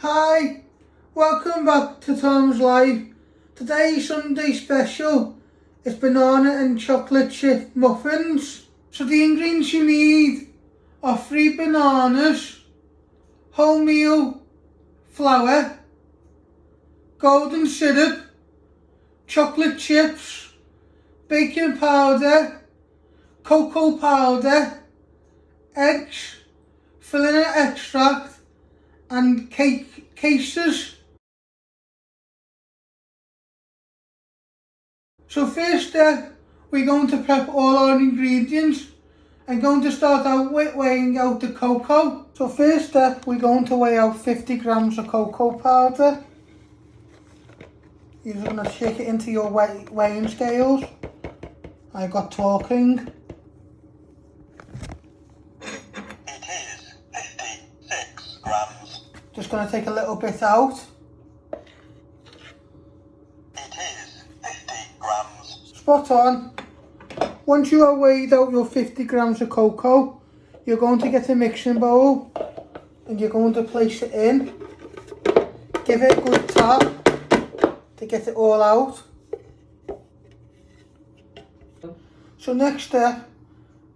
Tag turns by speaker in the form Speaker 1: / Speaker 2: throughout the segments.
Speaker 1: Hi, welcome back to Tom's Live. Today's Sunday special is banana and chocolate chip muffins. So the ingredients you need are 3 bananas, wholemeal flour, golden syrup, chocolate chips, baking powder, cocoa powder, eggs, vanilla extract and cake cases. So first step, we're going to prep all our ingredients. I'm going to start out with weighing out the cocoa. So first step, we're going to weigh out 50 grams of cocoa powder. You're going to shake it into your weighing scales. I got talking.
Speaker 2: It is 56 grams.
Speaker 1: Just going to take a little bit out.
Speaker 2: It is 50 grams.
Speaker 1: Spot on. Once you have weighed out your 50 grams of cocoa, you're going to get a mixing bowl and you're going to place it in. Give it a good tap to get it all out. So next step,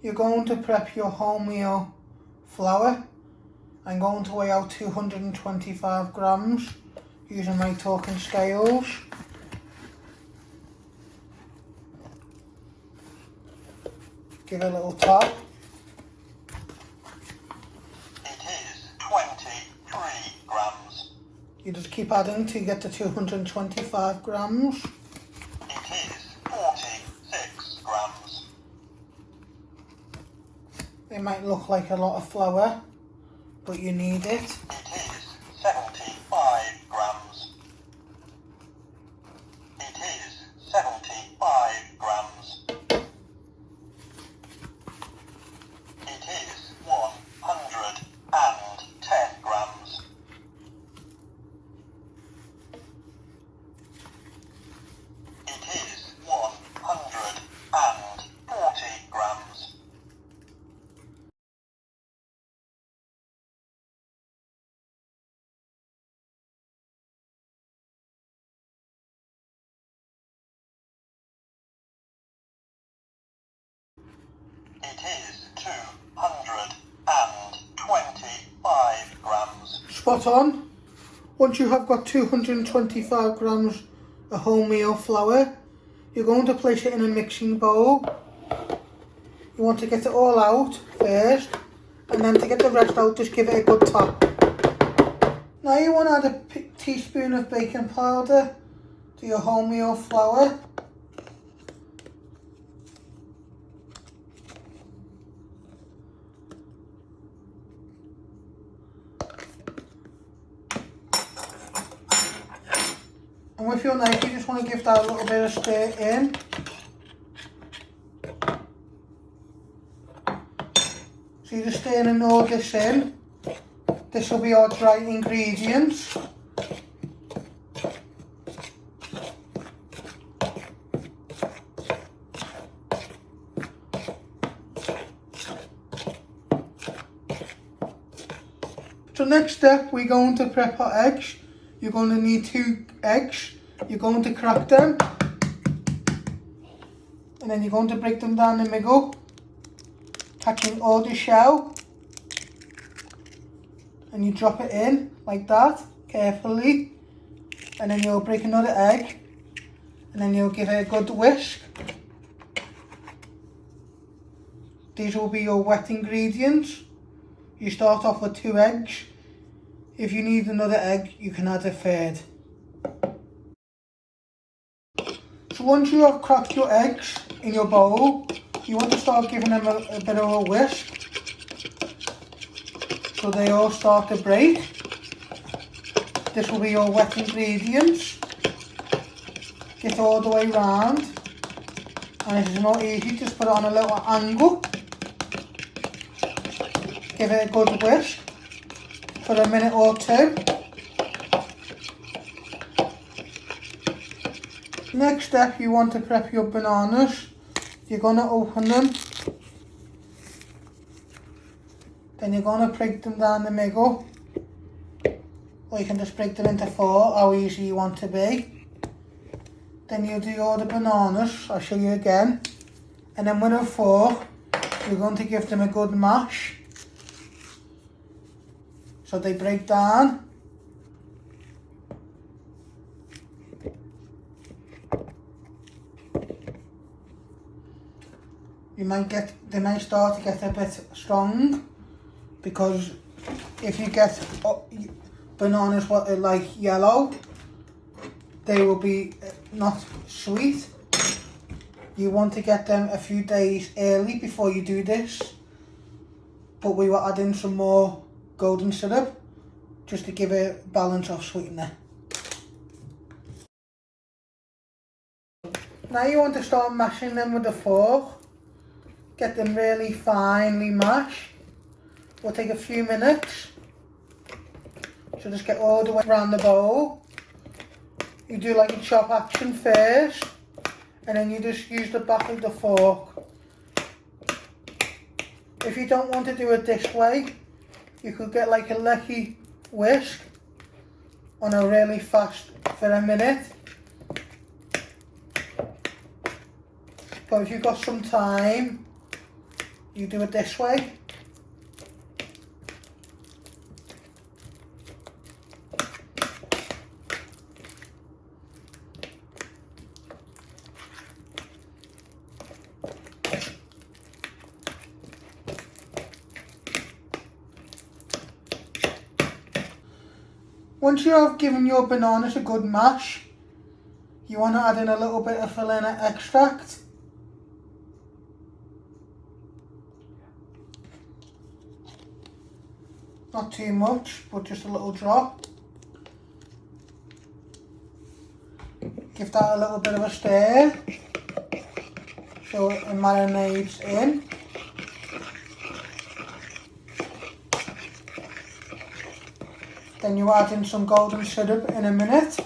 Speaker 1: you're going to prep your wholemeal flour. I'm going to weigh out 225 grams using my talking scales. Give it a little tap.
Speaker 2: It is 23 grams.
Speaker 1: You just keep adding till you get to 225 grams.
Speaker 2: It is 46 grams.
Speaker 1: It might look like a lot of flour, but you need it.
Speaker 2: It is 75 grams. It is 75 grams. It is 110 grams. It is 140 grams. It is 225 grams.
Speaker 1: Spot on. Once you have got 225 grams of wholemeal flour, you're going to place it in a mixing bowl. You want to get it all out first, and then to get the rest out, just give it a good tap. Now you want to add a teaspoon of baking powder to your wholemeal flour. And with your knife, you just want to give that a little bit of stir in. So you're just stirring all this in. This will be our dry ingredients. So next step, we're going to prep our eggs. You're going to need 2 eggs. You're going to crack them. And then you're going to break them down the middle, catching all the shell. And you drop it in like that, carefully. And then you'll break another egg. And then you'll give it a good whisk. These will be your wet ingredients. You start off with 2 eggs. If you need another egg, you can add a third. So once you have cracked your eggs in your bowl, you want to start giving them a bit of a whisk, so they all start to break. This will be your wet ingredients. Get all the way round, and if it's not easy, just put it on a little angle. Give it a good whisk for a minute or 2. Next step, you want to prep your bananas. You're going to open them. Then you're going to break them down the middle. or you can just break them into 4, how easy you want to be. Then you do all the bananas, I'll show you again. And then with a fork, you're going to give them a good mash, so they break down. They might start to get a bit strong, because if you get bananas what are like yellow, they will be not sweet. You want to get them a few days early before you do this, but we will add in some more golden syrup just to give a balance of sweetener. Now you want to start mashing them with a fork. Get them really finely mashed. Will take a few minutes. So just get all the way around the bowl. You do like a chop action first, and then you just use the back of the fork. If you don't want to do it this way, you could get like a lecky whisk on a really fast for a minute. But if you've got some time, you do it this way. Once you have given your bananas a good mash, you want to add in a little bit of vanilla extract. Not too much, but just a little drop. Give that a little bit of a stir so it marinates in. Then you add in some golden syrup in a minute.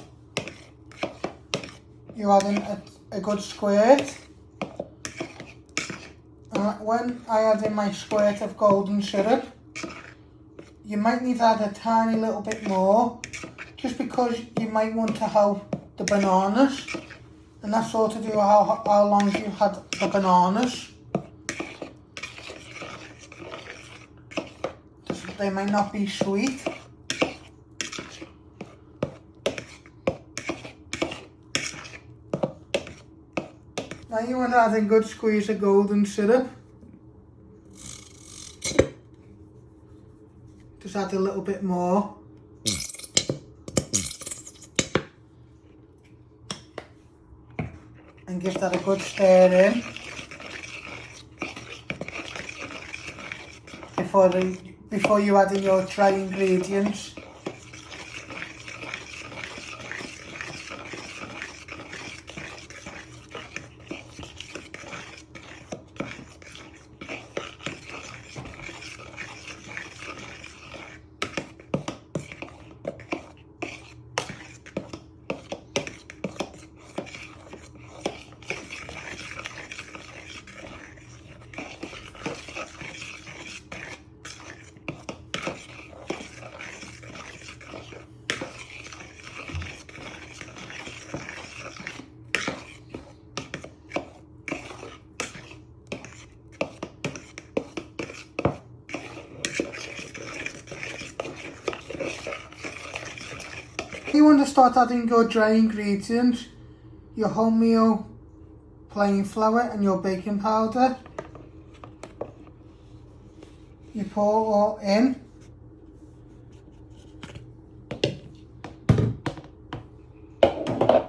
Speaker 1: You add in a good squirt. And when I add in my squirt of golden syrup, you might need to add a tiny little bit more, just because you might want to help the bananas, and that's all to do with how long you've had the bananas. They might not be sweet. Now you want to add a good squeeze of golden syrup. Just add a little bit more. And give that a good stir in before you add in your dry ingredients. You want to start adding your dry ingredients, your wholemeal plain flour and your baking powder. You pour all in.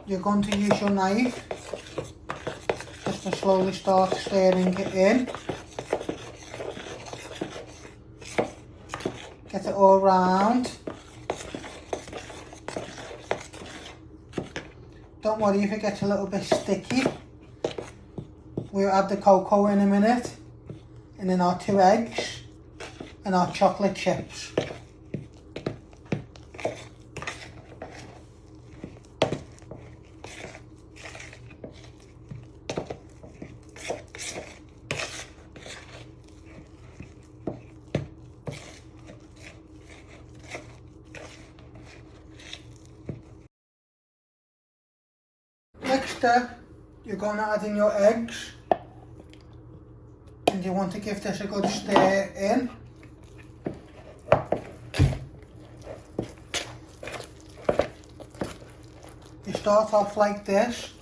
Speaker 1: You're going to use your knife just to slowly start stirring it in. Get it all round. Don't worry if it gets a little bit sticky. We'll add the cocoa in a minute, and then our 2 eggs and our chocolate chips. step, you're going to add in your eggs. And you want to give this a good stir in. You start off like this,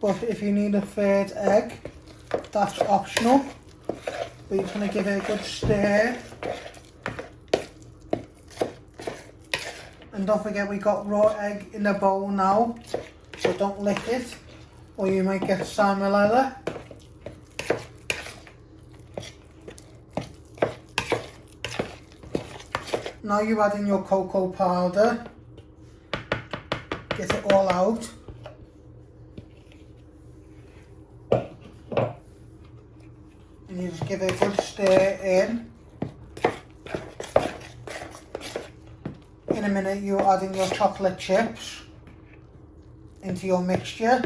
Speaker 1: but if you need a third egg, that's optional. But you're going to give it a good stir. And don't forget we got raw egg in the bowl now, so don't lick it or you might get salmonella. Now you add in your cocoa powder, get it all out. And you just give it a good stir in. In a minute you add in your chocolate chips into your mixture.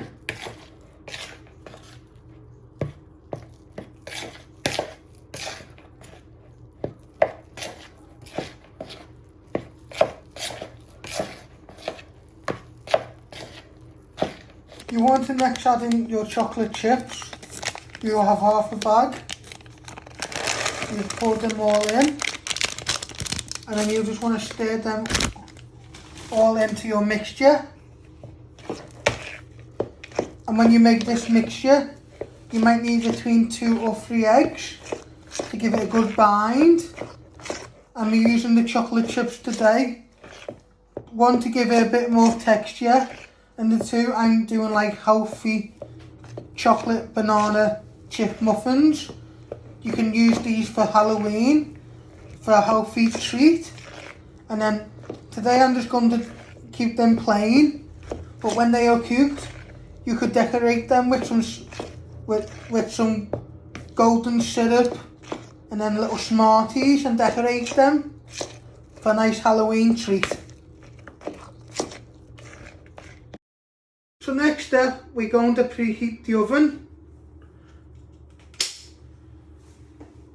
Speaker 1: You want to next add in your chocolate chips. You'll have half a bag. You pour them all in. And then you just want to stir them all into your mixture. And when you make this mixture, you might need between 2 or 3 eggs to give it a good bind. And we're using the chocolate chips today. 1 to give it a bit more texture, and the 2 I'm doing like healthy chocolate banana chip muffins. You can use these for Halloween, for a healthy treat. And then today I'm just going to keep them plain, but when they are cooked you could decorate them with some golden syrup and then little Smarties and decorate them for a nice Halloween treat. So next step, we're going to preheat the oven.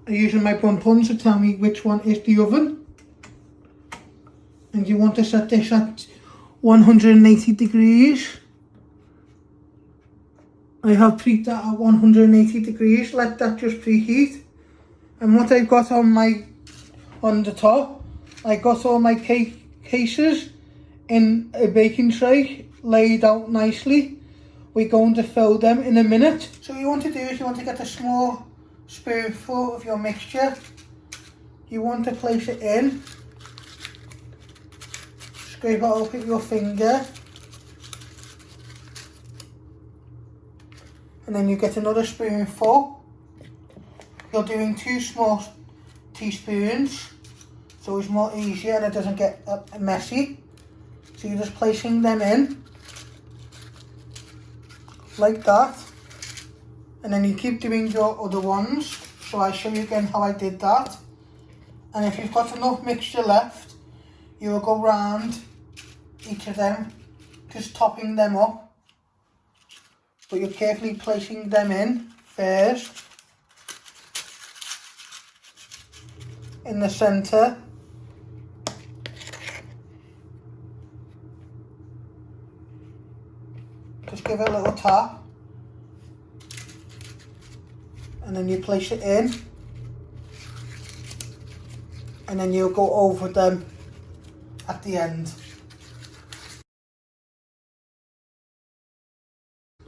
Speaker 1: I'm using my button to tell me which one is the oven. And you want to set this at 180 degrees. I have preheated that at 180 degrees, let that just preheat. And what I've got on the top, I got all my cake cases in a baking tray, laid out nicely. We're going to fill them in a minute. So what you want to do is you want to get a small spoonful of your mixture. You want to place it in. Scrape it up with your finger. And then you get another spoonful. You're doing 2 small teaspoons, so it's more easier and it doesn't get messy. So you're just placing them in, like that. And then you keep doing your other ones. So I'll show you again how I did that. And if you've got enough mixture left, you will go round each of them, just topping them up. But you're carefully placing them in first, in the centre. Just give it a little tap. And then you place it in. And then you'll go over them at the end.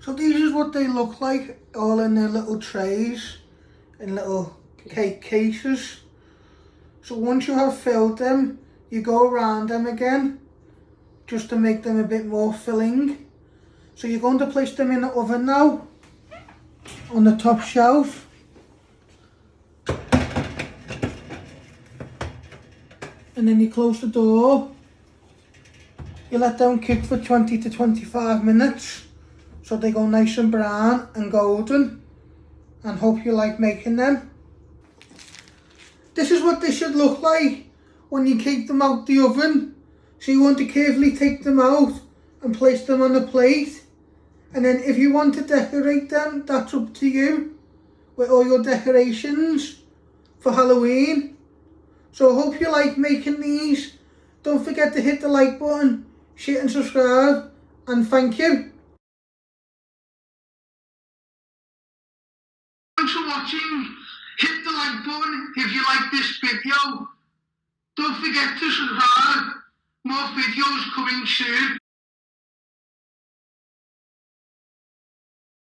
Speaker 1: So these is what they look like, all in their little trays, in little cake cases. So once you have filled them, you go around them again, just to make them a bit more filling. So you're going to place them in the oven now, on the top shelf. And then you close the door. You let them cook for 20 to 25 minutes. So they go nice and brown and golden, and hope you like making them. This is what they should look like when you take them out the oven. So you want to carefully take them out and place them on a plate. And then if you want to decorate them, that's up to you, with all your decorations for Halloween. So I hope you like making these. Don't forget to hit the like button, share and subscribe, and thank you. watching. Hit the like button if you like this video. Don't forget to subscribe. More videos coming soon.